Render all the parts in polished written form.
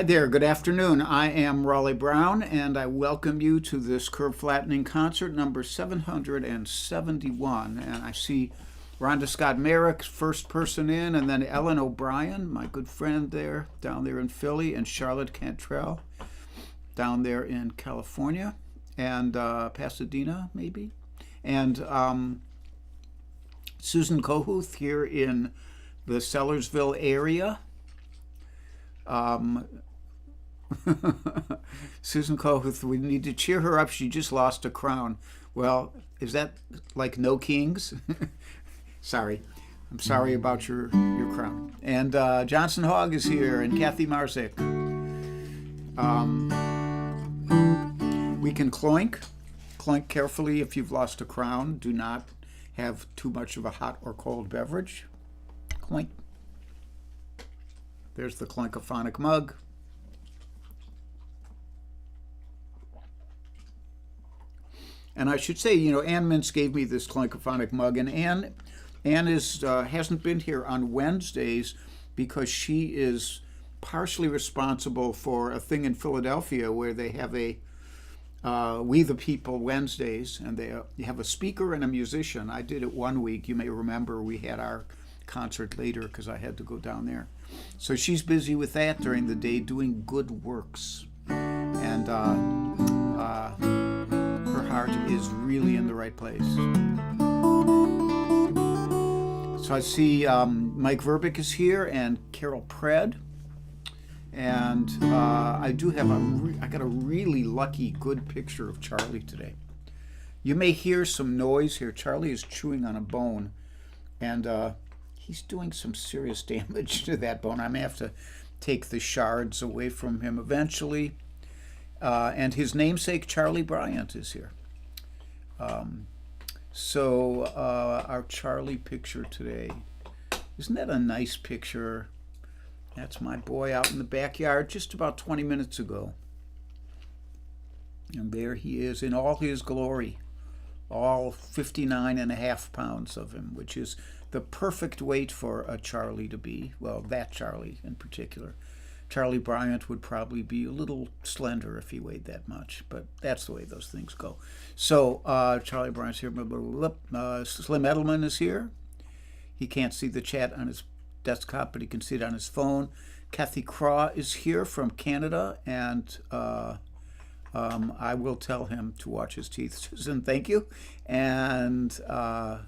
Hi there, good afternoon. I am Raleigh Brown, and I welcome you to this curve flattening concert number 771. And I see Rhonda Scott Merrick, first person in, and then Ellen O'Brien, my good friend there, down there in Philly, and Charlotte Cantrell, down there in California, and Pasadena, maybe. And Susan Kohuth here in the Sellersville area. Susan Kohuth, we need to cheer her up. She just lost a crown. Well, is that like no kings? Sorry. I'm sorry about your crown. And Johnson Hogg is here, and Kathy Marzik. We can cloink. Cloink carefully if you've lost a crown. Do not have too much of a hot or cold beverage. Clink. There's the clinkophonic mug. And I should say, Ann Mintz gave me this clinkophonic mug, and Ann hasn't been here on Wednesdays because she is partially responsible for a thing in Philadelphia where they have a We the People Wednesdays, and they have a speaker and a musician. I did it one week. You may remember we had our concert later because I had to go down there. So she's busy with that during the day doing good works. And her heart is really in the right place. So I see Mike Verbic is here and Carol Pred. And I got a really lucky good picture of Charlie today. You may hear some noise here. Charlie is chewing on a bone, and he's doing some serious damage to that bone. I may have to take the shards away from him eventually. And his namesake, Charlie Bryant, is here. So our Charlie picture today, isn't that a nice picture? That's my boy out in the backyard just about 20 minutes ago. And there he is in all his glory, all 59 and a half pounds of him, which is the perfect weight for a Charlie to be. Well, that Charlie in particular. Charlie Bryant would probably be a little slender if he weighed that much, but that's the way those things go. So Charlie Bryant's here. Slim Edelman is here. He can't see the chat on his desktop, but he can see it on his phone. Kathy Craw is here from Canada, and I will tell him to watch his teeth. Susan, thank you. And I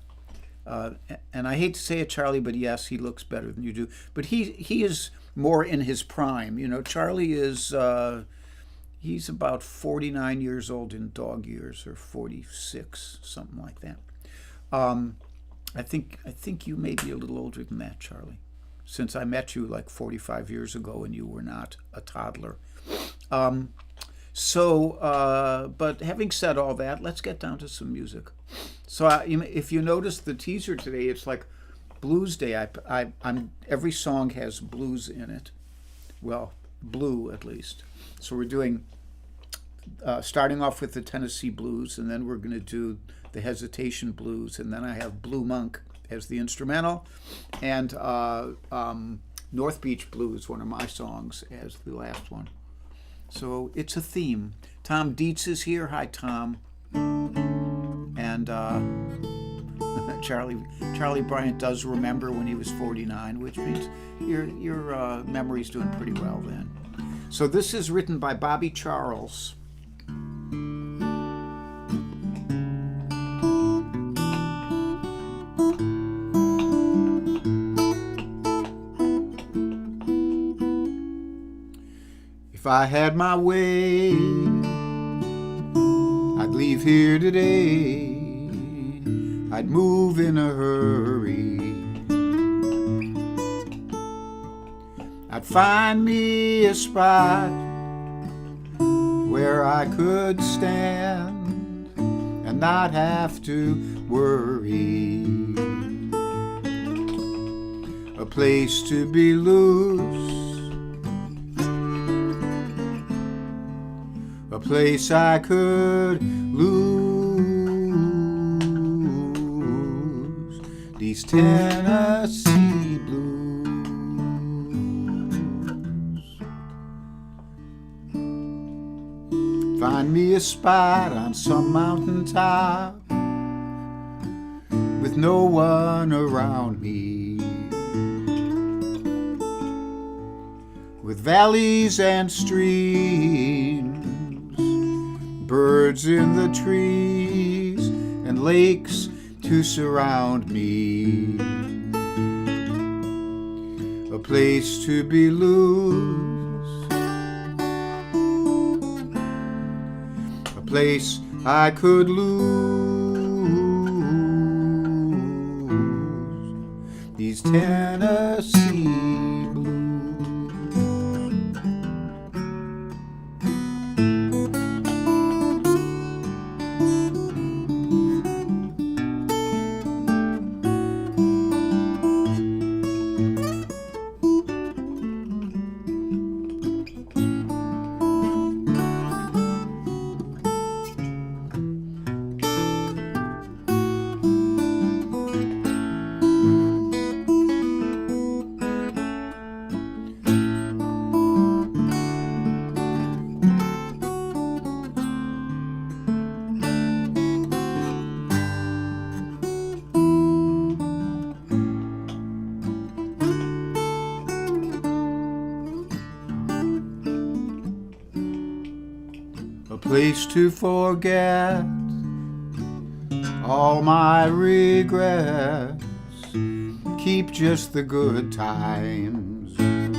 hate to say it, Charlie, but yes, he looks better than you do. But he is more in his prime. Charlie is he's about 49 years old in dog years, or 46, something like that. I think you may be a little older than that, Charlie, since I met you like 45 years ago and you were not a toddler. But having said all that, let's get down to some music. So if you notice the teaser today, it's like Blues Day. Every song has blues in it. Well, blue at least. So we're doing, starting off with the Tennessee Blues, and then we're going to do the Hesitation Blues, and then I have Blue Monk as the instrumental, and North Beach Blues, one of my songs, as the last one. So it's a theme. Tom Dietz is here. Hi, Tom. And Charlie Bryant does remember when he was 49, which means your memory's doing pretty well then. So this is written by Bobby Charles. If I had my way, I'd leave here today. I'd move in a hurry. I'd find me a spot where I could stand and not have to worry. A place to be loose, a place I could lose these Tennessee blues. find me a spot on some mountain top with no one around me, with valleys and streams, birds in the trees, and lakes to surround me. A place to be loose, a place I could lose these Tennessee blues. A place to forget all my regrets, keep just the good times. In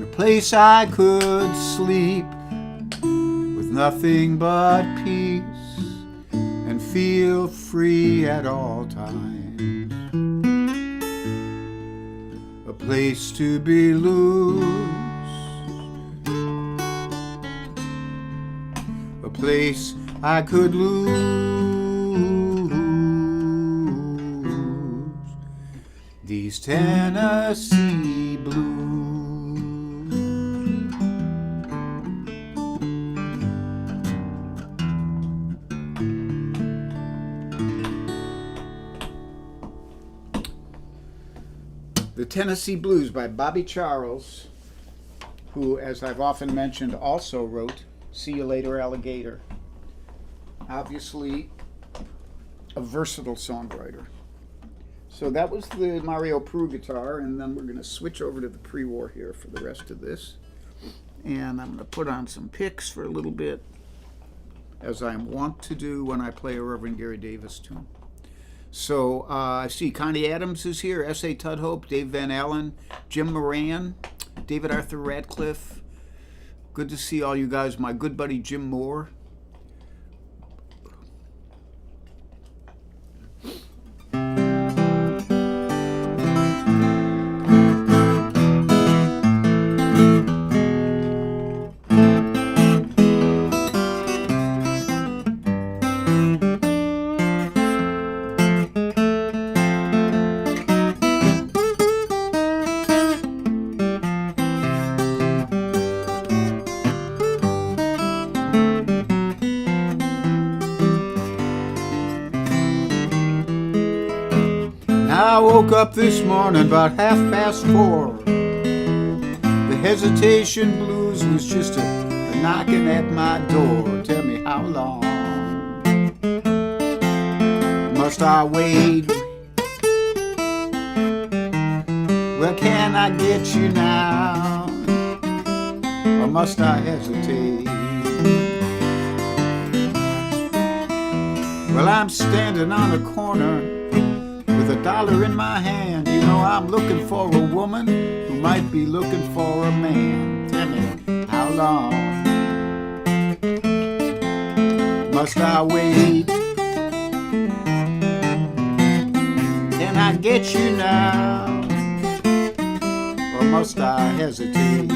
a place I could sleep with nothing but peace and feel free at all times. A place to be loose, a place I could lose these Tennessee blues. The Tennessee Blues by Bobby Charles, who, as I've often mentioned, also wrote See You Later, Alligator. Obviously a versatile songwriter. So that was the Mario Pru guitar, and then we're going to switch over to the pre-war here for the rest of this. And I'm going to put on some picks for a little bit, as I'm wont to do when I play a Reverend Gary Davis tune. So I see Connie Adams is here, S.A. Tudhope, Dave Van Allen, Jim Moran, David Arthur Radcliffe. Good to see all you guys. My good buddy Jim Moore. I woke up this morning about 4:30. The hesitation blues was just a knocking at my door. Tell me how long must I wait? Well, can I get you now, or must I hesitate? Well, I'm standing on a corner with $1 in my hand. You know, I'm looking for a woman who might be looking for a man. Tell me, how long must I wait? Can I get you now, or must I hesitate?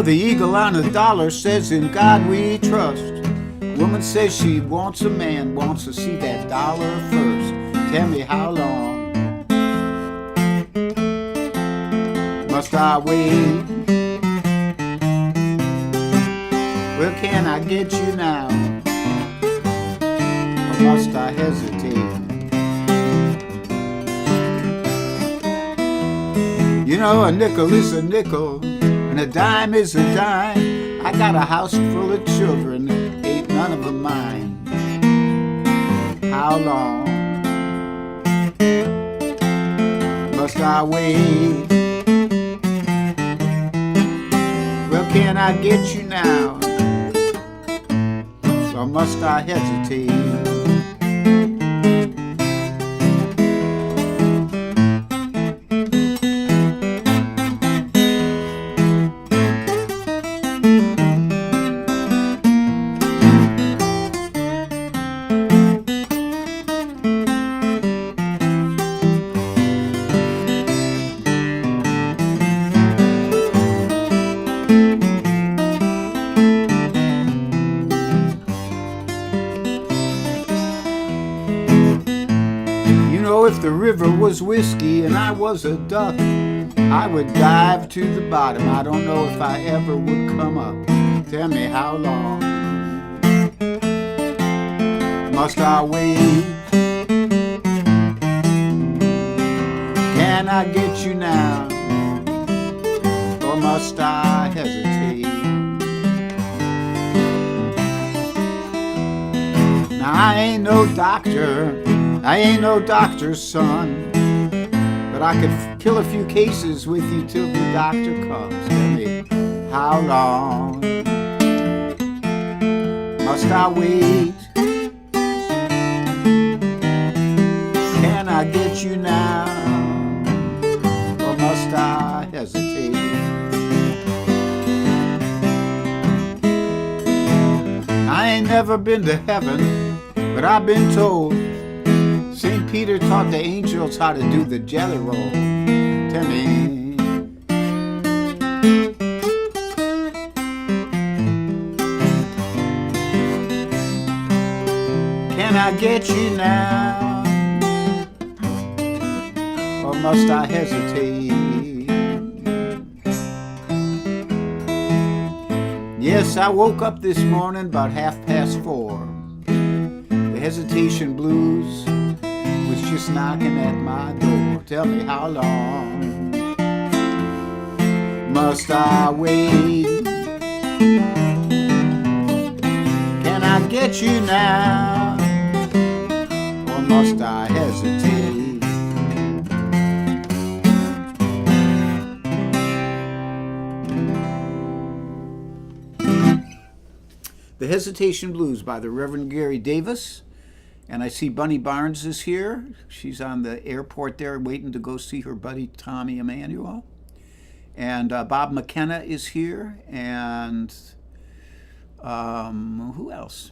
the eagle on the dollar says, in God we trust. Woman says she wants a man, wants to see that dollar first. Tell me how long must I wait? Well, can I get you now, or must I hesitate? You know, a nickel is a nickel, and a dime is a dime. I got a house full of children, ain't none of them mine. How long must I wait? Well, can I get you now, or must I hesitate? If the river was whiskey and I was a duck, I would dive to the bottom. I don't know if I ever would come up. Tell me how long must I wait? Can I get you now, or must I hesitate? Now I ain't no doctor, I ain't no doctor's son, but I could kill a few cases with you till the doctor comes. Tell me, how long must I wait? Can I get you now, or must I hesitate? I ain't never been to heaven, but I've been told St. Peter taught the angels how to do the jelly roll. Tell me, can I get you now, or must I hesitate? Yes, I woke up this morning about 4:30. The hesitation blues was just knocking at my door. Tell me, how long must I wait? Can I get you now, or must I hesitate? The Hesitation Blues by the Reverend Gary Davis. And I see Bunny Barnes is here. She's on the airport there waiting to go see her buddy Tommy Emmanuel. And Bob McKenna is here. And who else?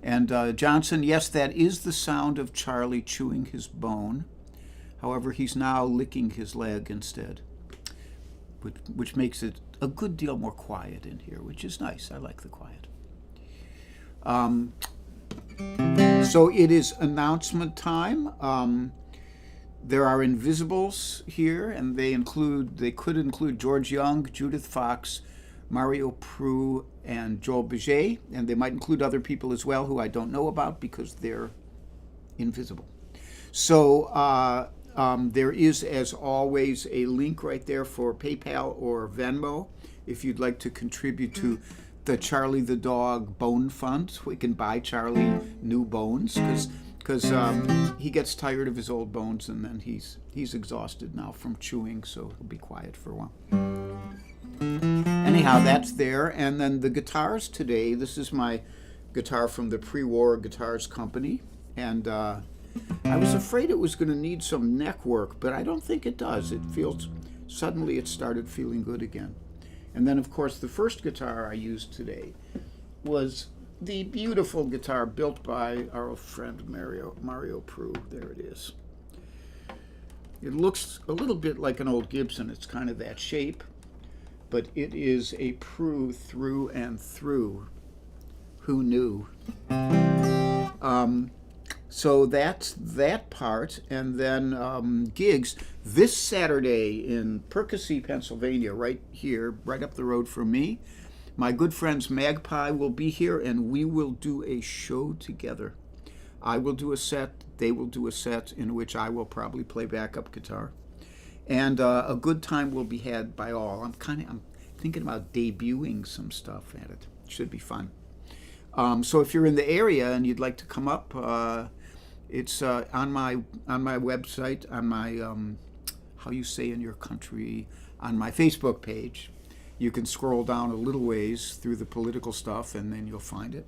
And Johnson, yes, that is the sound of Charlie chewing his bone. However, he's now licking his leg instead, which makes it a good deal more quiet in here, which is nice. I like the quiet. So it is announcement time. There are invisibles here, and they could include George Young, Judith Fox, Mario Pru, and Joel Beget, and they might include other people as well who I don't know about because they're invisible. So there is, as always, a link right there for PayPal or Venmo if you'd like to contribute to the Charlie the Dog Bone Fund. We can buy Charlie new bones because he gets tired of his old bones, and then he's exhausted now from chewing, so he'll be quiet for a while. Anyhow, that's there. And then the guitars today. This is my guitar from the Pre-War Guitars Company, and I was afraid it was going to need some neck work, but I don't think it does. Suddenly it started feeling good again. And then, of course, the first guitar I used today was the beautiful guitar built by our old friend Mario Pru. There it is. It looks a little bit like an old Gibson. It's kind of that shape, but it is a Prue through and through. Who knew? So that's that part. And then gigs this Saturday in Percy, Pennsylvania, right here, right up the road from me. My good friends Magpie will be here, and we will do a show together. I will do a set, they will do a set in which I will probably play backup guitar. And a good time will be had by all. I'm thinking about debuting some stuff at it. Should be fun. So if you're in the area and you'd like to come up, it's on my website, on my how you say in your country, on my Facebook page. You can scroll down a little ways through the political stuff, and then you'll find it.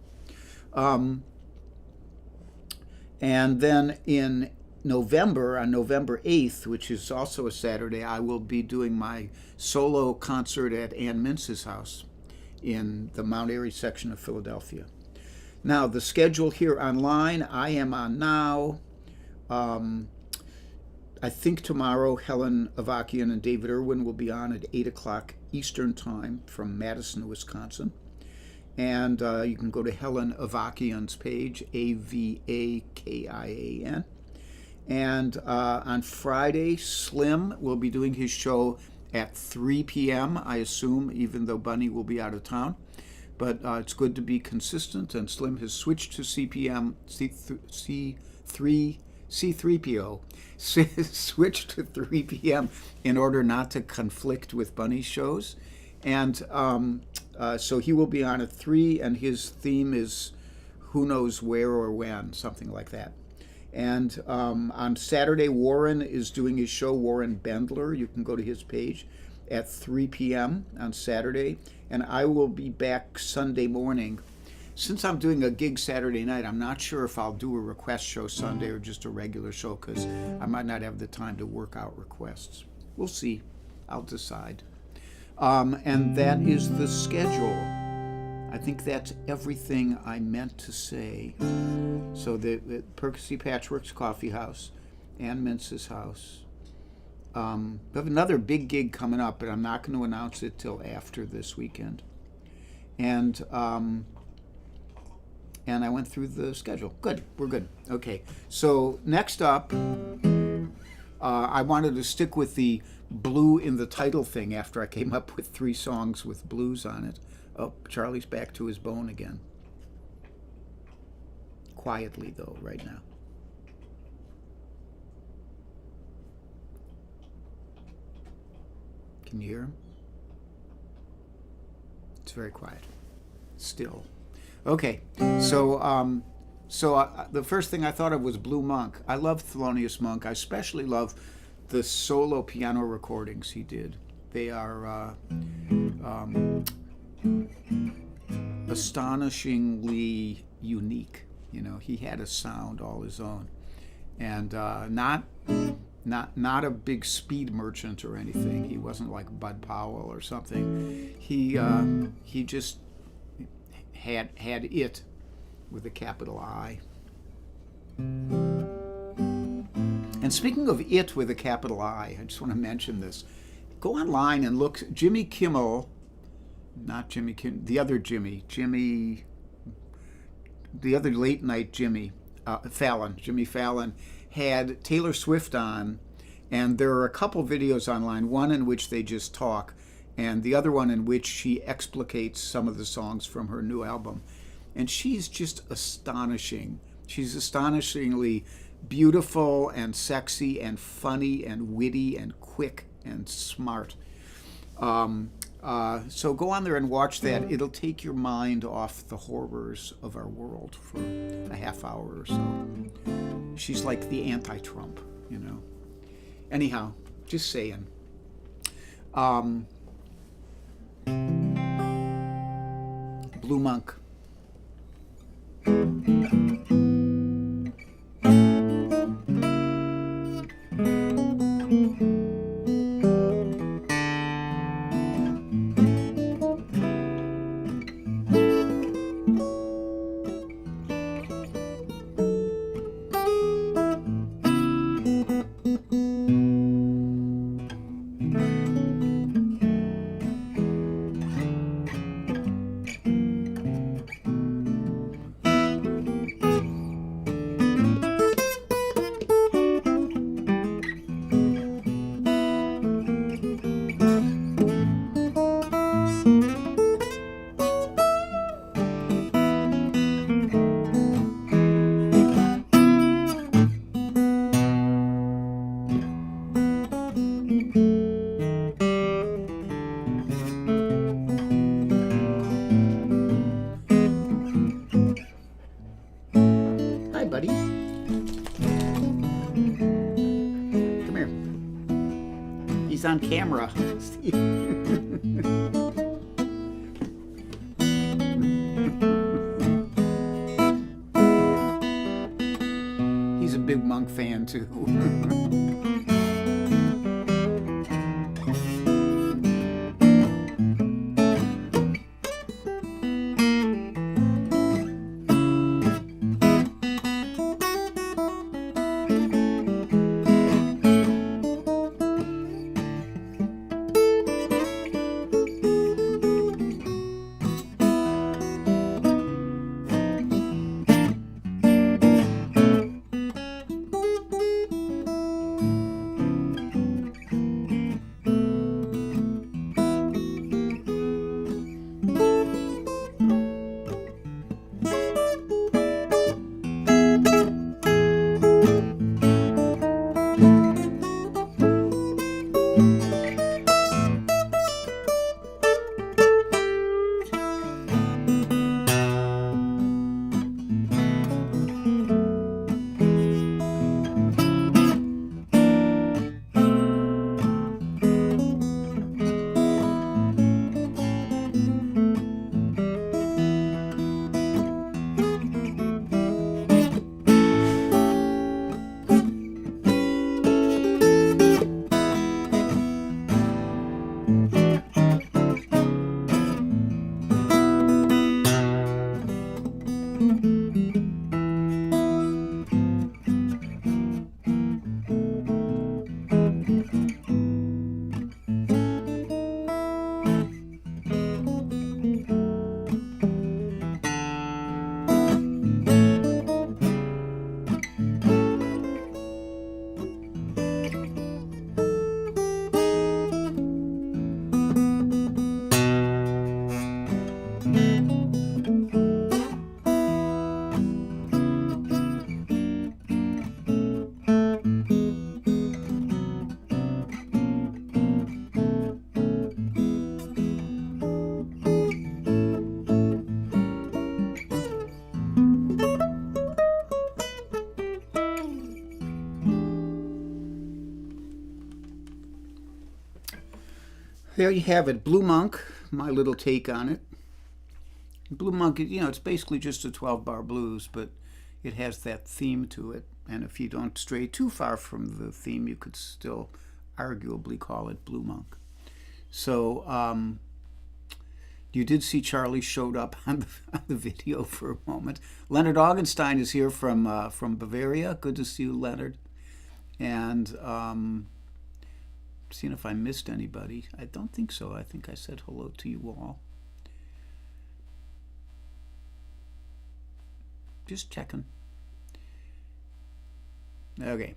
And then in November, on November 8th, which is also a Saturday, I will be doing my solo concert at Ann Mintz's house in the Mount Airy section of Philadelphia. Now, the schedule here online, I am on now. I think tomorrow Helen Avakian and David Irwin will be on at 8 o'clock Eastern Time from Madison, Wisconsin. And you can go to Helen Avakian's page, Avakian. And on Friday, Slim will be doing his show at 3 p.m., I assume, even though Bunny will be out of town. But it's good to be consistent, and Slim has switched to C3PO, switched to 3 p.m. in order not to conflict with Bunny's shows. And so he will be on at 3, and his theme is who knows where or when, something like that. And on Saturday, Warren is doing his show, Warren Bendler. You can go to his page at 3 p.m. on Saturday. And I will be back Sunday morning. Since I'm doing a gig Saturday night, I'm not sure if I'll do a request show Sunday or just a regular show, because I might not have the time to work out requests. We'll see. I'll decide. And that is the schedule. I think that's everything I meant to say. So the Percy Patchworks Coffee House, Ann Mintz's house. We have another big gig coming up, but I'm not going to announce it till after this weekend. And I went through the schedule. Good, we're good. Okay, so next up, I wanted to stick with the blue in the title thing after I came up with 3 songs with blues on it. Oh, Charlie's back to his bone again. Quietly, though, right now. Can you hear him? It's very quiet. Still. Okay, so the first thing I thought of was Blue Monk. I love Thelonious Monk. I especially love the solo piano recordings he did. They are astonishingly unique. You know, he had a sound all his own, and not a big speed merchant or anything. He wasn't like Bud Powell or something. He just had it with a capital I. And speaking of it with a capital I just want to mention this. Go online and look. Jimmy Kimmel, not Jimmy Kimmel, the other Jimmy, the other late night Jimmy Fallon had Taylor Swift on, and there are a couple videos online, one in which they just talk, and the other one in which she explicates some of the songs from her new album. And she's just astonishing. She's astonishingly beautiful and sexy and funny and witty and quick and smart. So go on there and watch that. It'll take your mind off the horrors of our world for a half hour or so. She's like the anti-Trump, you know. Anyhow, just saying. Blue Monk. camera. He's a big Monk fan too. There you have it, Blue Monk, my little take on it. Blue Monk, it's basically just a 12-bar blues, but it has that theme to it. And if you don't stray too far from the theme, you could still arguably call it Blue Monk. So you did see Charlie showed up on the video for a moment. Leonard Augenstein is here from Bavaria. Good to see you, Leonard. And seeing if I missed anybody. I don't think so. I think I said hello to you all. Just checking. Okay.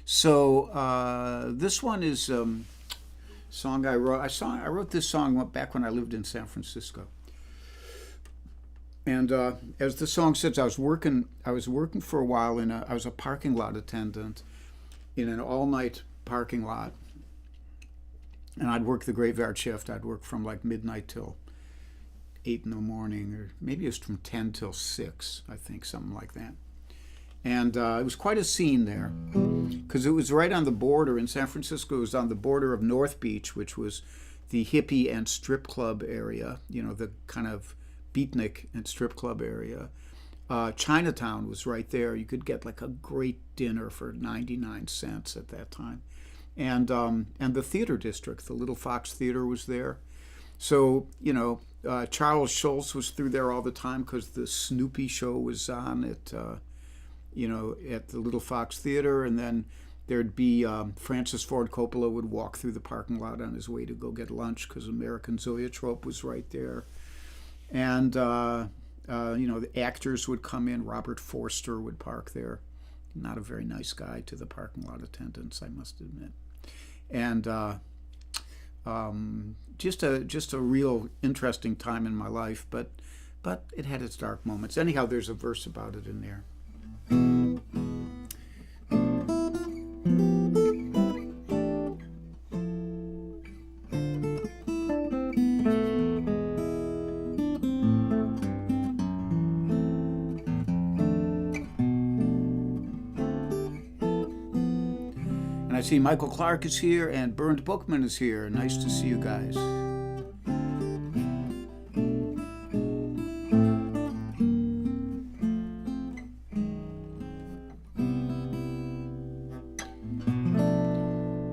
So this one is song I wrote. I wrote this song back when I lived in San Francisco. And as the song says, I was working for a while I was a parking lot attendant in an all-night parking lot. And I'd work the graveyard shift. I'd work from like midnight till 8 in the morning, or maybe it was from 10 till 6, I think, something like that. And it was quite a scene there, because it was right on the border in San Francisco. It was on the border of North Beach, which was the hippie and strip club area, the kind of beatnik and strip club area. Chinatown was right there. You could get like a great dinner for 99 cents at that time. And the theater district, the Little Fox Theater, was there. So, Charles Schulz was through there all the time because the Snoopy show was on at the Little Fox Theater. And then there'd be Francis Ford Coppola would walk through the parking lot on his way to go get lunch because American Zoetrope was right there. And, the actors would come in. Robert Forster would park there. Not a very nice guy to the parking lot attendants, I must admit. And just a real interesting time in my life, but it had its dark moments. Anyhow, there's a verse about it in there. see Michael Clark is here and Bernd Bookman is here. Nice to see you guys.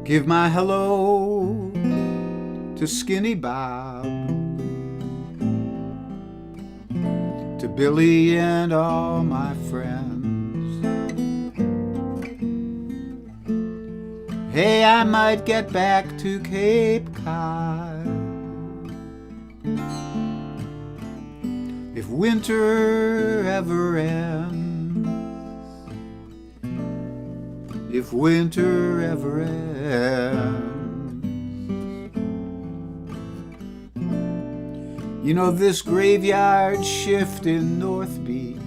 Give my hello to Skinny Bob, to Billy and all my friends. Hey, I might get back to Cape Cod if winter ever ends. If winter ever ends. You know, this graveyard shift in North Beach,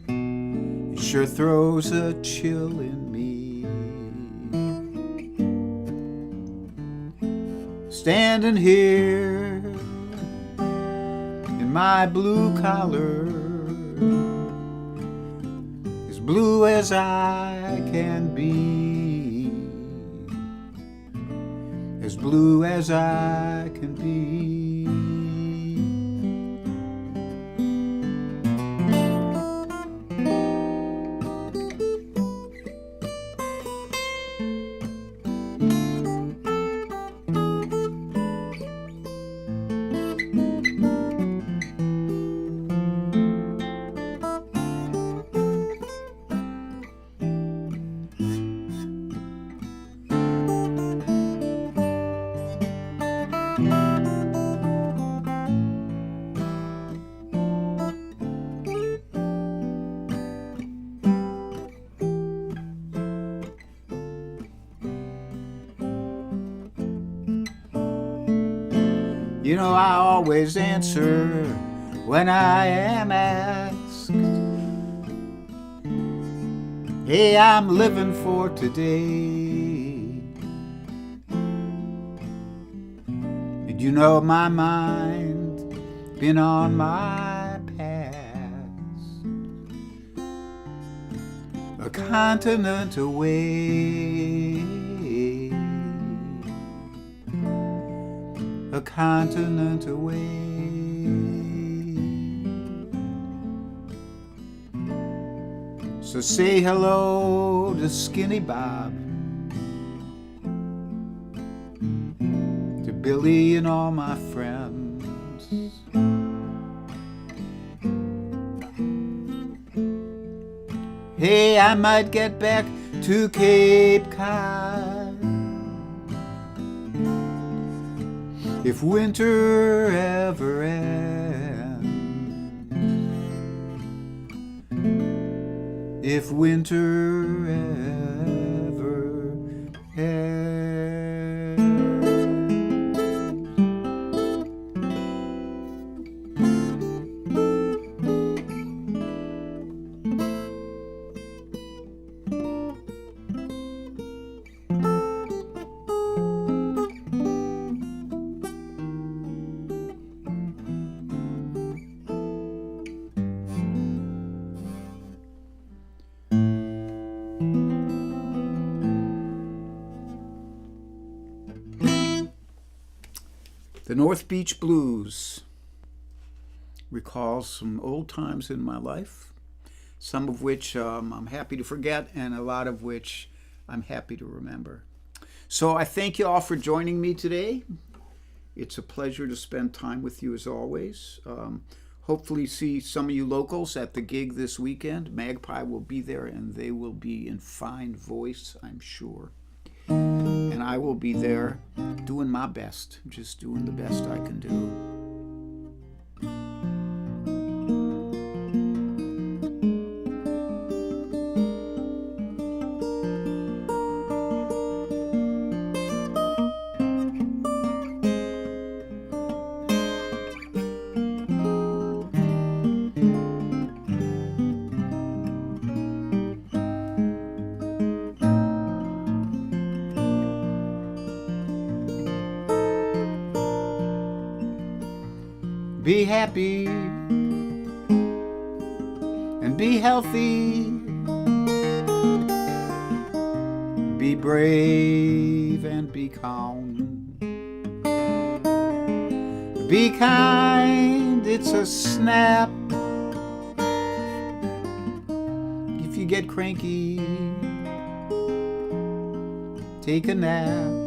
it sure throws a chill in me. Standing here in my blue collar, as blue as I can be, as blue as I can be. You know, I always answer when I am asked. Hey, I'm living for today. And you know my mind been on my past, a continent away, a continent away. So say hello to Skinny Bob, to Billy and all my friends. Hey, I might get back to Cape Cod if winter ever ends. If winter ever ends. The North Beach Blues recalls some old times in my life, some of which I'm happy to forget, and a lot of which I'm happy to remember. So I thank you all for joining me today. It's a pleasure to spend time with you as always. Hopefully see some of you locals at the gig this weekend. Magpie will be there, and they will be in fine voice, I'm sure. And I will be there doing my best, just doing the best I can do. Be happy and be healthy. Be brave and be calm. Be kind, it's a snap. If you get cranky, take a nap.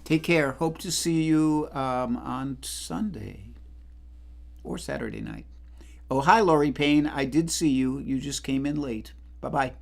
Take care. Hope to see you on Sunday or Saturday night. Oh, hi, Lori Payne. I did see you. You just came in late. Bye-bye.